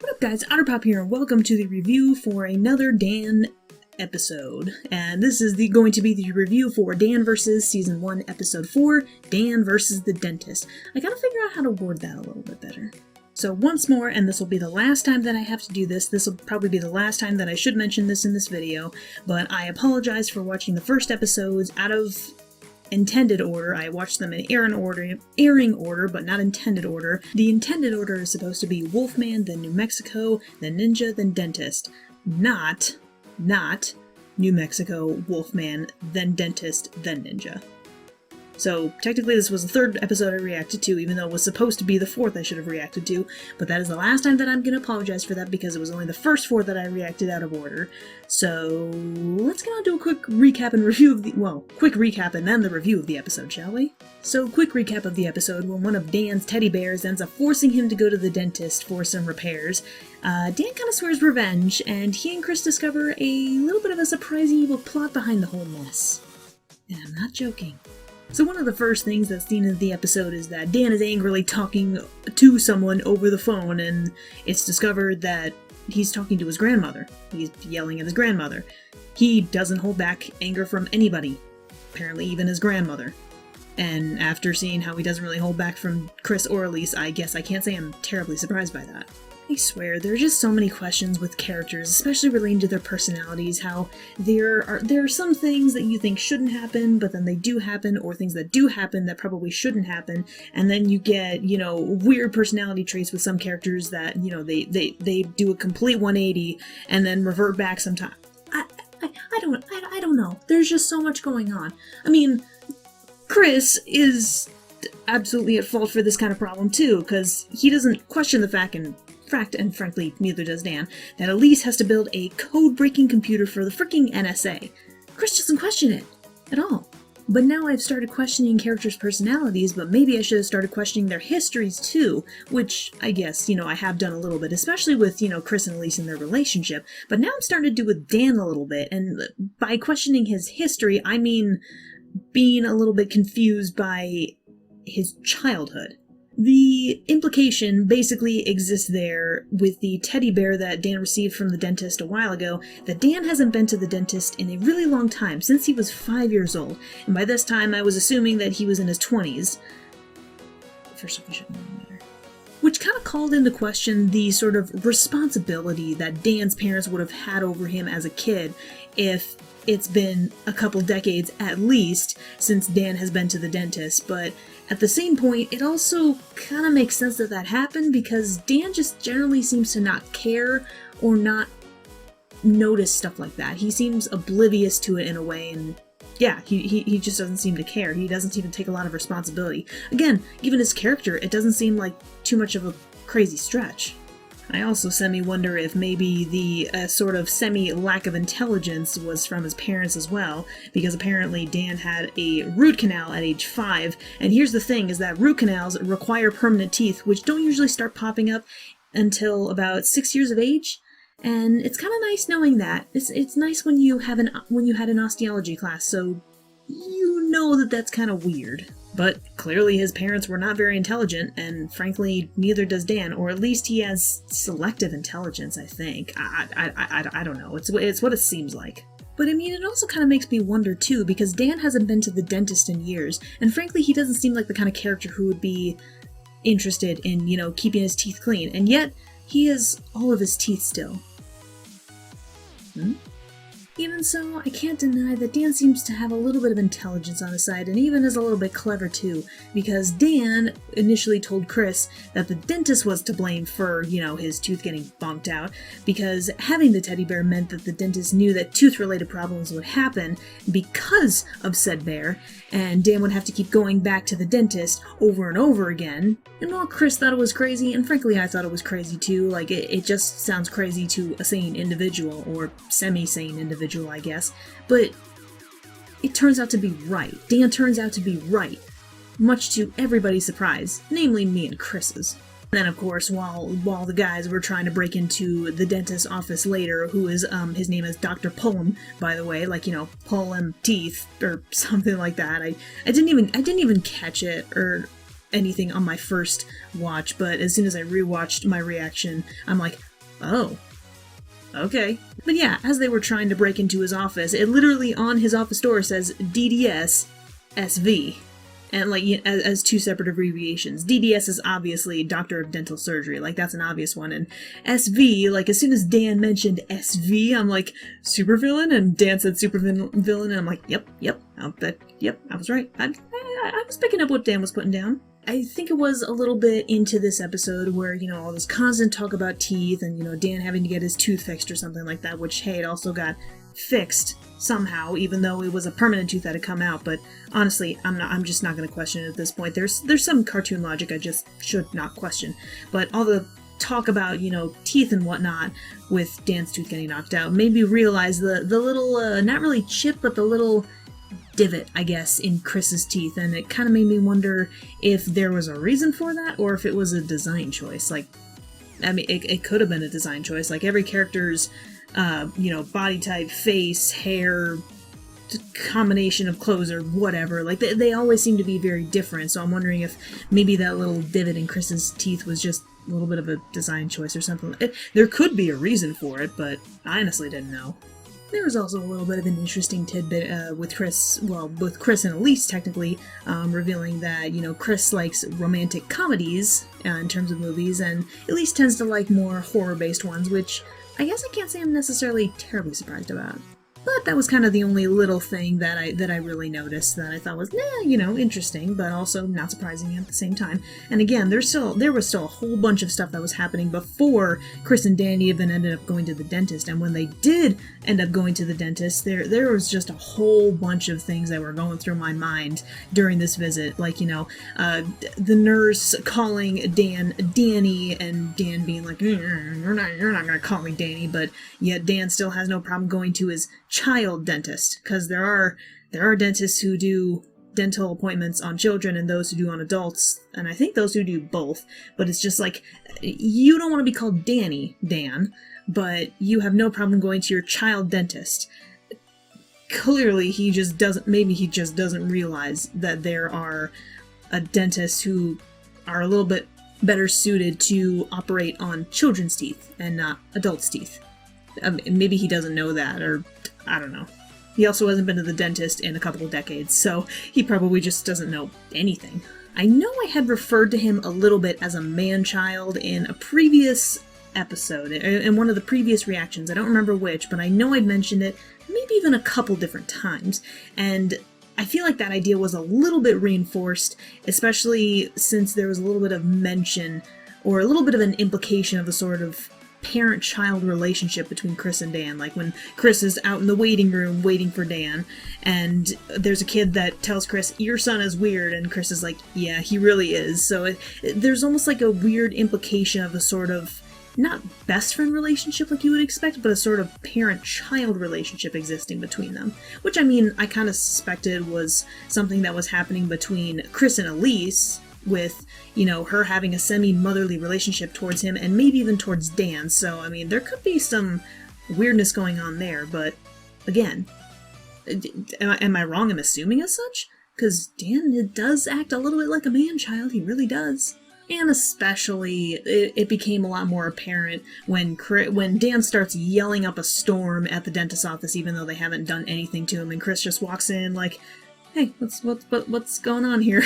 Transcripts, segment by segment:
What up guys, Otterpop here and welcome to the review for another Dan episode. And this is going to be the review for Dan vs. Season 1, Episode 4, Dan vs. the Dentist. I gotta figure out how to word that a little bit better. So once more, and this will be the last time that I have to do this will probably be the last time that I should mention this in this video, but I apologize for watching the first episodes out of intended order. I watched them in airing order, but not intended order. The intended order is supposed to be Wolfman, then New Mexico, then Ninja, then Dentist. Not New Mexico, Wolfman, then Dentist, then Ninja. So technically this was the third episode I reacted to, even though it was supposed to be the fourth I should have reacted to, but that is the last time that I'm going to apologize for that because it was only the first four that I reacted out of order. So let's get on to a quick recap and review of quick recap and then the review of the episode, shall we? So quick recap of the episode: when one of Dan's teddy bears ends up forcing him to go to the dentist for some repairs, Dan kind of swears revenge, and he and Chris discover a little bit of a surprising evil plot behind the whole mess. And I'm not joking. So one of the first things that's seen in the episode is that Dan is angrily talking to someone over the phone, and it's discovered that he's talking to his grandmother. He's yelling at his grandmother. He doesn't hold back anger from anybody, apparently even his grandmother. And after seeing how he doesn't really hold back from Chris or Elise, I guess I can't say I'm terribly surprised by that. I swear, there are just so many questions with characters, especially relating to their personalities, how there are some things that you think shouldn't happen, but then they do happen, or things that do happen that probably shouldn't happen, and then you get, weird personality traits with some characters that, they do a complete 180 and then revert back sometime. I don't know. There's just so much going on. I mean, Chris is absolutely at fault for this kind of problem too, because he doesn't question the fact, and frankly, neither does Dan, that Elise has to build a code-breaking computer for the freaking NSA. Chris doesn't question it at all. But now I've started questioning characters' personalities, but maybe I should have started questioning their histories too, which I guess, I have done a little bit, especially with, Chris and Elise and their relationship. But now I'm starting to do with Dan a little bit, and by questioning his history, I mean being a little bit confused by his childhood. The implication basically exists there with the teddy bear that Dan received from the dentist a while ago, that Dan hasn't been to the dentist in a really long time, since he was 5 years old, and by this time I was assuming that he was in his 20s. First off, I should know better. Which kind of called into question the sort of responsibility that Dan's parents would have had over him as a kid if it's been a couple decades at least since Dan has been to the dentist, but at the same point, it also kind of makes sense that that happened because Dan just generally seems to not care or not notice stuff like that. He seems oblivious to it in a way, and yeah, he just doesn't seem to care. He doesn't even take a lot of responsibility. Again, given his character, it doesn't seem like too much of a crazy stretch. I also semi-wonder if maybe the sort of semi-lack of intelligence was from his parents as well, because apparently Dan had a root canal at age 5, and here's the thing, is that root canals require permanent teeth, which don't usually start popping up until about 6 years of age, and it's kind of nice knowing that. It's nice when you had an osteology class, so you know that that's kind of weird. But clearly his parents were not very intelligent, and frankly, neither does Dan, or at least he has selective intelligence, I think. I don't know. It's what it seems like. But I mean, it also kind of makes me wonder too, because Dan hasn't been to the dentist in years, and frankly, he doesn't seem like the kind of character who would be interested in, keeping his teeth clean, and yet he has all of his teeth still. Even so, I can't deny that Dan seems to have a little bit of intelligence on his side, and even is a little bit clever too, because Dan initially told Chris that the dentist was to blame for, his tooth getting bonked out, because having the teddy bear meant that the dentist knew that tooth-related problems would happen because of said bear, and Dan would have to keep going back to the dentist over and over again. And while Chris thought it was crazy, and frankly I thought it was crazy too, like it just sounds crazy to a sane individual, or semi-sane individual, I guess, but it turns out to be right. Dan turns out to be right, much to everybody's surprise, namely me and Chris's. Then, of course, while the guys were trying to break into the dentist's office later, who is, his name is Dr. Pullum, by the way, like, Pullum teeth, or something like that. I didn't even catch it, or anything on my first watch, but as soon as I rewatched my reaction, I'm like, Oh. Okay. But yeah, as they were trying to break into his office, it literally on his office door says DDS SV. And like as two separate abbreviations. DDS is obviously Doctor of Dental Surgery, like that's an obvious one. And SV, like as soon as Dan mentioned SV, I'm like, supervillain? And Dan said supervillain, and I'm like, yep, I was right. I was picking up what Dan was putting down. I think it was a little bit into this episode where, all this constant talk about teeth and, Dan having to get his tooth fixed or something like that, which, hey, it also got fixed somehow, even though it was a permanent tooth that had come out. But honestly, I'm just not going to question it at this point. There's some cartoon logic I just should not question. But all the talk about, teeth and whatnot with Dan's tooth getting knocked out made me realize the little, not really chip, but the little divot, I guess, in Chris's teeth, and it kind of made me wonder if there was a reason for that, or if it was a design choice. Like, I mean, it could have been a design choice. Like, every character's, body type, face, hair, combination of clothes, or whatever, like, they always seem to be very different, so I'm wondering if maybe that little divot in Chris's teeth was just a little bit of a design choice or something. There could be a reason for it, but I honestly didn't know. There was also a little bit of an interesting tidbit with Chris and Elise technically, revealing that, Chris likes romantic comedies in terms of movies, and Elise tends to like more horror-based ones, which I guess I can't say I'm necessarily terribly surprised about. But that was kind of the only little thing that I really noticed that I thought was, interesting, but also not surprising at the same time. And again, there was still a whole bunch of stuff that was happening before Chris and Danny even ended up going to the dentist. And when they did end up going to the dentist, there was just a whole bunch of things that were going through my mind during this visit. Like, the nurse calling Dan Danny, and Dan being like, you're not gonna call me Danny, but yet Dan still has no problem going to his child dentist, because there are dentists who do dental appointments on children and those who do on adults, and I think those who do both, but it's just like, you don't want to be called Dan, but you have no problem going to your child dentist. Clearly he just doesn't realize that there are dentists who are a little bit better suited to operate on children's teeth and not adults' teeth. Maybe he doesn't know that, or I don't know. He also hasn't been to the dentist in a couple of decades, so he probably just doesn't know anything. I know I had referred to him a little bit as a man-child in a previous episode, in one of the previous reactions. I don't remember which, but I know I'd mentioned it maybe even a couple different times, and I feel like that idea was a little bit reinforced, especially since there was a little bit of mention, or a little bit of an implication of a sort of parent-child relationship between Chris and Dan. Like when Chris is out in the waiting room waiting for Dan, and there's a kid that tells Chris, your son is weird, and Chris is like, yeah, he really is. So there's almost like a weird implication of a sort of, not best friend relationship like you would expect, but a sort of parent-child relationship existing between them. Which, I mean, I kind of suspected was something that was happening between Chris and Elise, with, her having a semi-motherly relationship towards him, and maybe even towards Dan. So, I mean, there could be some weirdness going on there, but again, am I wrong in assuming as such? Because Dan does act a little bit like a man-child, he really does. And especially, it became a lot more apparent when Dan starts yelling up a storm at the dentist's office, even though they haven't done anything to him, and Chris just walks in like, hey, what's going on here?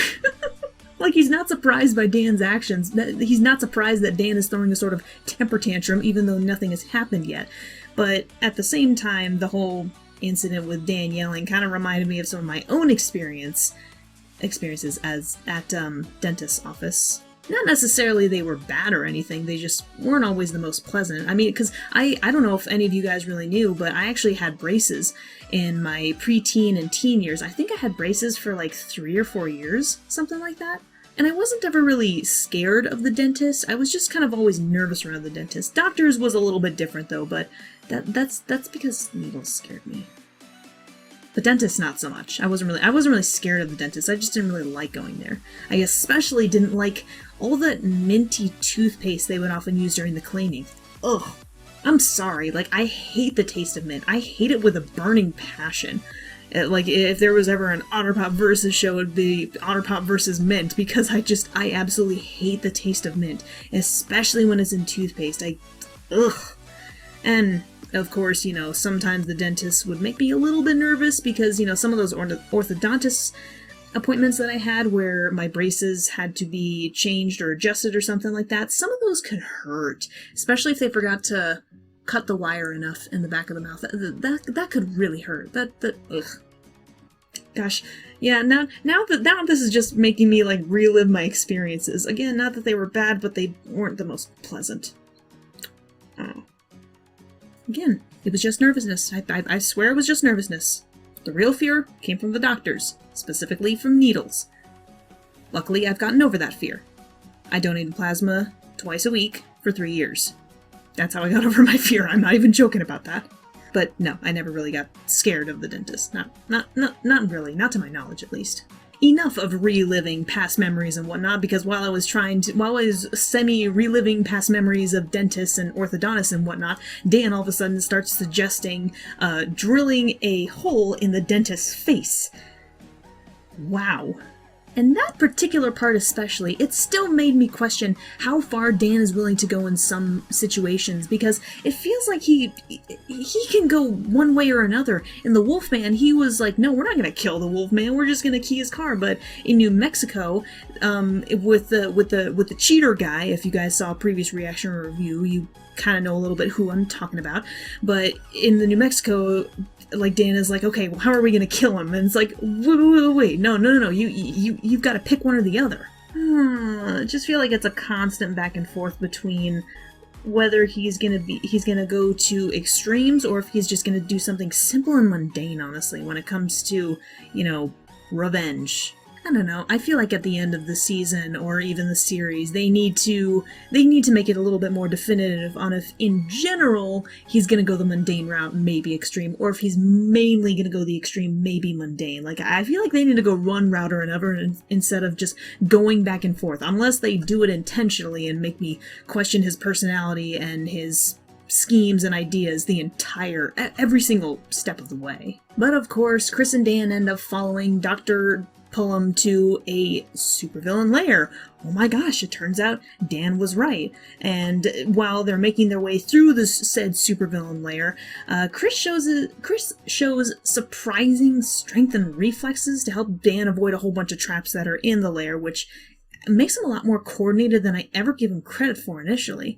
Like, he's not surprised by Dan's actions. He's not surprised that Dan is throwing a sort of temper tantrum, even though nothing has happened yet. But at the same time, the whole incident with Dan yelling kind of reminded me of some of my own experiences as at dentist's office. Not necessarily they were bad or anything, they just weren't always the most pleasant. I mean, because I don't know if any of you guys really knew, but I actually had braces in my preteen and teen years. I think I had braces for like 3 or 4 years, something like that. And I wasn't ever really scared of the dentist. I was just kind of always nervous around the dentist. Doctors was a little bit different though, but that's because needles scared me. The dentist, not so much. I wasn't really scared of the dentist. I just didn't really like going there. I especially didn't like all that minty toothpaste they would often use during the cleaning. Ugh. I'm sorry. Like, I hate the taste of mint. I hate it with a burning passion. Like, if there was ever an Otterpop versus show, it would be Otterpop versus mint, because I absolutely hate the taste of mint, especially when it's in toothpaste. ugh. And, of course, sometimes the dentist would make me a little bit nervous because, some of those orthodontist appointments that I had where my braces had to be changed or adjusted or something like that, some of those could hurt, especially if they forgot to cut the wire enough in the back of the mouth. That could really hurt. Ugh. Gosh, yeah, now this is just making me, relive my experiences. Again, not that they were bad, but they weren't the most pleasant. Oh. Again, it was just nervousness. I swear it was just nervousness. The real fear came from the doctors, specifically from needles. Luckily, I've gotten over that fear. I donated plasma twice a week for 3 years. That's how I got over my fear. I'm not even joking about that. But no, I never really got scared of the dentist. Not really. Not to my knowledge, at least. Enough of reliving past memories and whatnot, because while I was semi-reliving past memories of dentists and orthodontists and whatnot, Dan all of a sudden starts suggesting drilling a hole in the dentist's face. Wow. And that particular part especially, it still made me question how far Dan is willing to go in some situations, because it feels like he can go one way or another. In the Wolfman, he was like, no, we're not going to kill the Wolfman, we're just going to key his car. But in New Mexico, with the cheater guy, if you guys saw a previous reaction or review, you kind of know a little bit who I'm talking about. But in the New Mexico, Dan is like, okay, well, how are we going to kill him? And it's like, wait, no, you've got to pick one or the other. I just feel like it's a constant back and forth between whether he's gonna go to extremes or if he's just gonna do something simple and mundane, honestly, when it comes to, revenge. I don't know. I feel like at the end of the season or even the series, they need to make it a little bit more definitive on if, in general, he's gonna go the mundane route, maybe extreme, or if he's mainly gonna go the extreme, maybe mundane. I feel like they need to go one route or another instead of just going back and forth, unless they do it intentionally and make me question his personality and his schemes and ideas every single step of the way. But of course, Chris and Dan end up following Dr. Pullum to a supervillain lair. Oh my gosh, it turns out Dan was right. And while they're making their way through this said supervillain lair, Chris shows surprising strength and reflexes to help Dan avoid a whole bunch of traps that are in the lair, which makes him a lot more coordinated than I ever gave him credit for initially.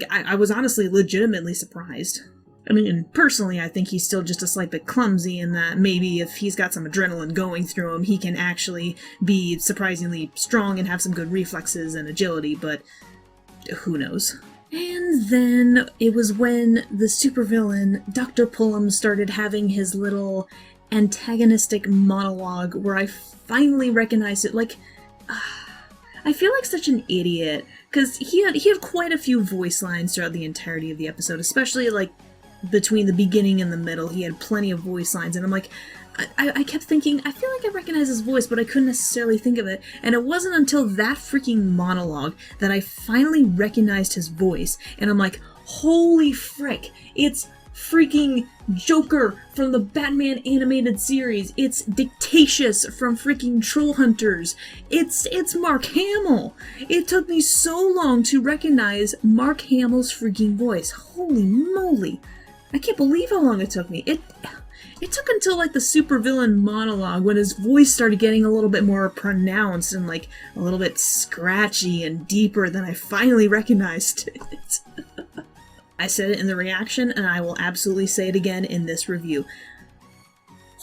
I was honestly legitimately surprised. I mean, personally, I think he's still just a slight bit clumsy in that maybe if he's got some adrenaline going through him, he can actually be surprisingly strong and have some good reflexes and agility, but who knows. And then it was when the supervillain, Dr. Pullum, started having his little antagonistic monologue where I finally recognized it. I feel like such an idiot, because he had quite a few voice lines throughout the entirety of the episode, especially between the beginning and the middle. He had plenty of voice lines, and I'm like, I kept thinking, I feel like I recognize his voice, but I couldn't necessarily think of it, and it wasn't until that freaking monologue that I finally recognized his voice, and I'm like, holy frick, it's freaking Joker from the Batman animated series. It's Dictatious from freaking Troll Hunters. It's Mark Hamill. It took me so long to recognize Mark Hamill's freaking voice. Holy moly. I can't believe how long it took me. It took until the supervillain monologue when his voice started getting a little bit more pronounced and a little bit scratchy and deeper than I finally recognized it. I said it in the reaction, and I will absolutely say it again in this review.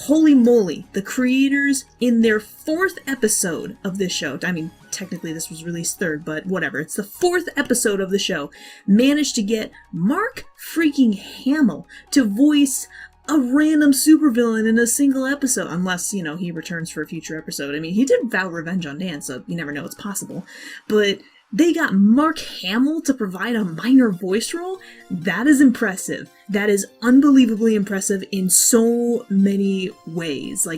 Holy moly, the creators in their 4th episode of this show, I mean, technically this was released 3rd, but whatever, it's the 4th episode of the show, managed to get Mark freaking Hamill to voice a random supervillain in a single episode, unless, he returns for a future episode. I mean, he did vow revenge on Dan, so you never know, it's possible, but they got Mark Hamill to provide a minor voice role? That is impressive. That is unbelievably impressive in so many ways.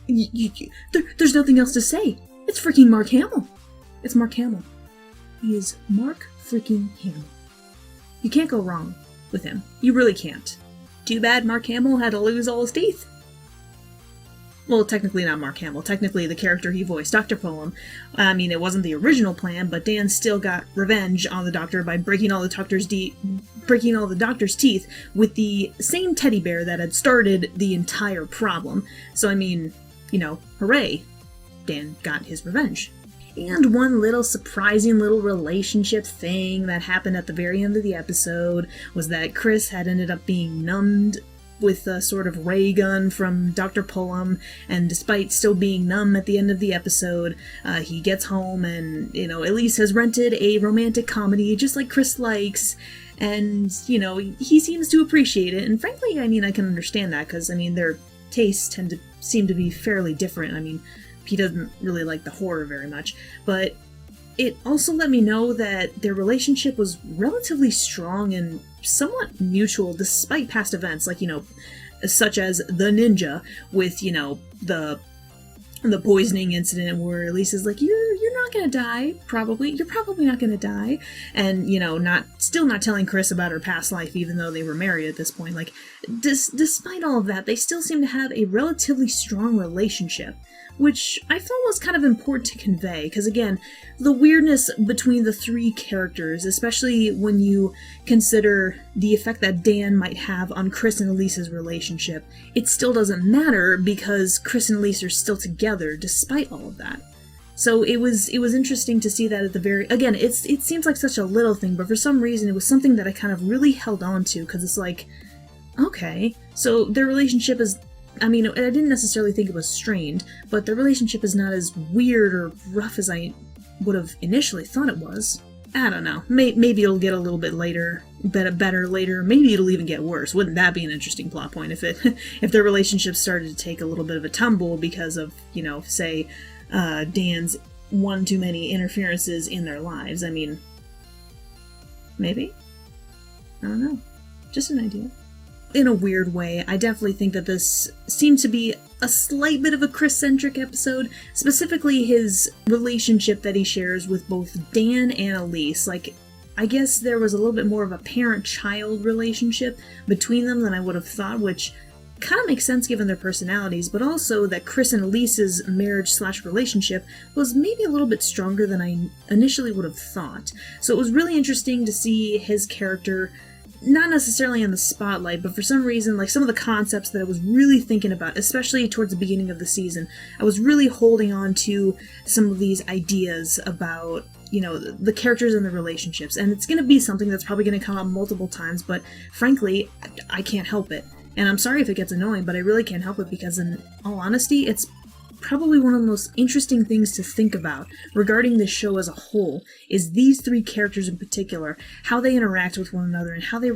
There's nothing else to say. It's freaking Mark Hamill. It's Mark Hamill. He is Mark freaking Hamill. You can't go wrong with him. You really can't. Too bad Mark Hamill had to lose all his teeth. well, technically not Mark Hamill, technically the character he voiced, Dr. Pullum. I mean, it wasn't the original plan, but Dan still got revenge on the Doctor by breaking all the Doctor's teeth with the same teddy bear that had started the entire problem. So, I mean, you know, hooray, Dan got his revenge. And one little surprising little relationship thing that happened at the very end of the episode was that Chris had ended up being numbed with a sort of ray gun from Dr. Pullum, and despite still being numb at the end of the episode, he gets home and, you know, Elise has rented a romantic comedy just like Chris likes, and, you know, he seems to appreciate it, and frankly, I mean, I can understand that, because, I mean, their tastes seem to be fairly different. I mean, he doesn't really like the horror very much, but it also let me know that their relationship was relatively strong and somewhat mutual despite past events, like, you know, such as the ninja with, you know, the poisoning incident where Elise is like, you're not gonna die, probably. You're probably not gonna die. And, you know, still not telling Chris about her past life, even though they were married at this point. Like, despite all of that, they still seem to have a relatively strong relationship, which I felt was kind of important to convey, because again, the weirdness between the three characters, especially when you consider the effect that Dan might have on Chris and Elise's relationship, it still doesn't matter because Chris and Elise are still together despite all of that. So it was interesting to see that at the very, again, it seems like such a little thing, but for some reason it was something that I kind of really held on to, because it's like, okay, so their relationship is, I mean, I didn't necessarily think it was strained, but the relationship is not as weird or rough as I would have initially thought it was. I don't know. Maybe it'll get a little bit later, better later. Maybe it'll even get worse. Wouldn't that be an interesting plot point if their relationship started to take a little bit of a tumble because of, you know, say, Dan's one too many interferences in their lives? I mean, maybe? I don't know. Just an idea. In a weird way, I definitely think that this seemed to be a slight bit of a Chris-centric episode, specifically his relationship that he shares with both Dan and Elise. Like, I guess there was a little bit more of a parent-child relationship between them than I would have thought, which kind of makes sense given their personalities, but also that Chris and Elise's marriage/relationship was maybe a little bit stronger than I initially would have thought. So it was really interesting to see his character not necessarily in the spotlight, but for some reason, like some of the concepts that I was really thinking about, especially towards the beginning of the season, I was really holding on to some of these ideas about, you know, the characters and the relationships. And it's going to be something that's probably going to come up multiple times, but frankly, I can't help it. And I'm sorry if it gets annoying, but I really can't help it because in all honesty, it's probably one of the most interesting things to think about regarding this show as a whole is these three characters in particular, how they interact with one another and how they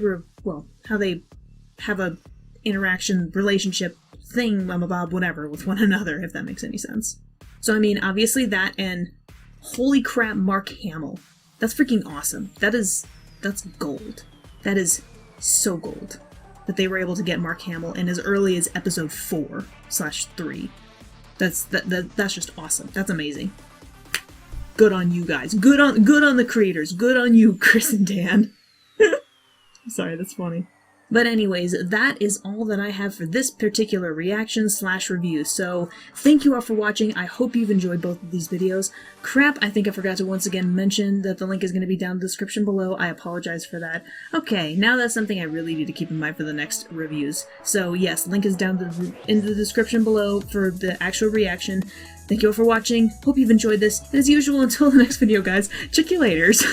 have a interaction, relationship, thing, bob, whatever, with one another, if that makes any sense. So I mean, obviously that, and holy crap, Mark Hamill. That's freaking awesome. That's gold. That is so gold that they were able to get Mark Hamill in as early as episode 4/3. That's just awesome. That's amazing. Good on you guys. Good on the creators. Good on you, Chris and Dan. Sorry, that's funny. But anyways, that is all that I have for this particular reaction/review. So thank you all for watching. I hope you've enjoyed both of these videos. Crap, I think I forgot to once again mention that the link is going to be down in the description below. I apologize for that. Okay, now that's something I really need to keep in mind for the next reviews. So yes, link is down in the description below for the actual reaction. Thank you all for watching. Hope you've enjoyed this. And as usual, until the next video, guys, check you laters.